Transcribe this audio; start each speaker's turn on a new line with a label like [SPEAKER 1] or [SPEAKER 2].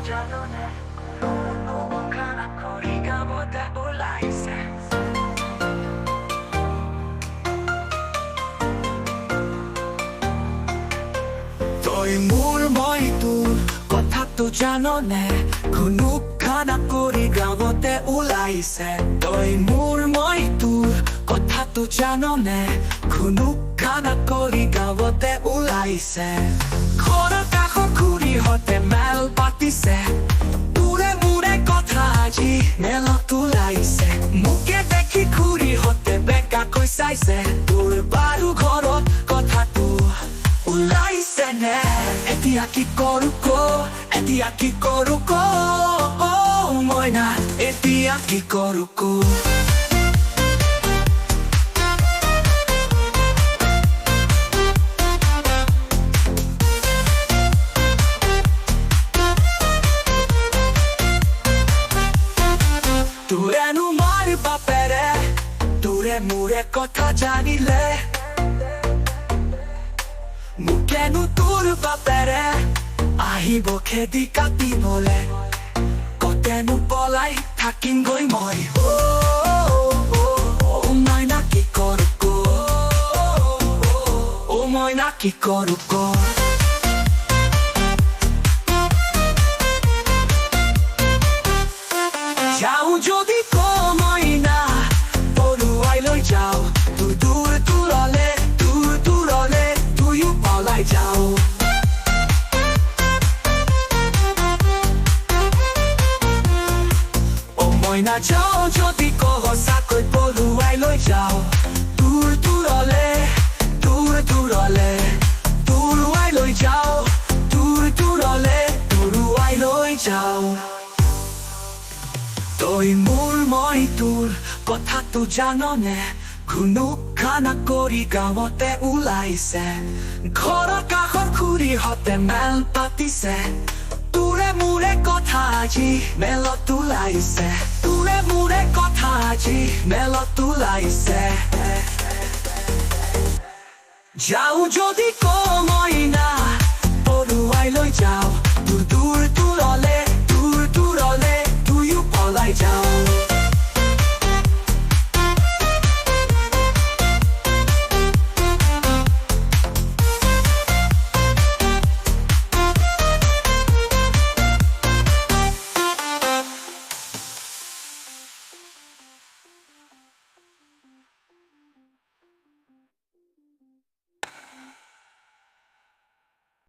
[SPEAKER 1] জাননে খানা কৰি গাবতে ওলাইছে তই মোৰ মই তোৰ কথাটো জাননে কোনো খানা কৰি গাবতে ওলাইছে তই মোৰ মই তোৰ কথাটো জাননে কোনো খানা কৰি গাবতে ওলাইছে ঘৰৰ কাষৰ খুৰীহঁতে মেল পাতিছে তোৰে মোৰে কথা আজি মেলত ওলাইছে মোকে দেখি খুৰীহঁতে বেকাকৈ চাইছে তোৰ বাৰু ঘৰত কথাটো ওলাইছে নে এতিয়া কি কৰো ক এতিয়া কি কৰো ক মইনা এতিয়া কি কৰো ক তোৰেনো মাৰ বাপেৰে তোৰে মোৰে কথা জানিলে মোকেনো তোৰ বাপেৰে আহিব খেদি কাটিবলে কতেনো পলাই থাকিমগৈ মই মইনা কি কৰো ক মইনা কি কৰো ক যাও যদি ক মইনা পলুৱাই লৈ যাও তুই দূৰ দূৰলে তুইও পলাই যাও মইনা যাও যদি ক সঁচাকৈ পলুৱাই লৈ যাও দূৰ দূৰলে পলুৱাই লৈ যাও দূৰ দূৰলে পলুৱাই লৈ যাও তই মোৰ মই তোৰ কথাটো জাননে কোনো খানা কৰি গাঁৱতে ওলাইছে ঘৰৰ কাষৰ খুৰীহঁতে মেল পাতিছে তোৰে মোৰে কথা আজি মেলত ওলাইছে তোৰে মোৰে কথা আজি মেলত ওলাইছে যাও যদি ক মইনা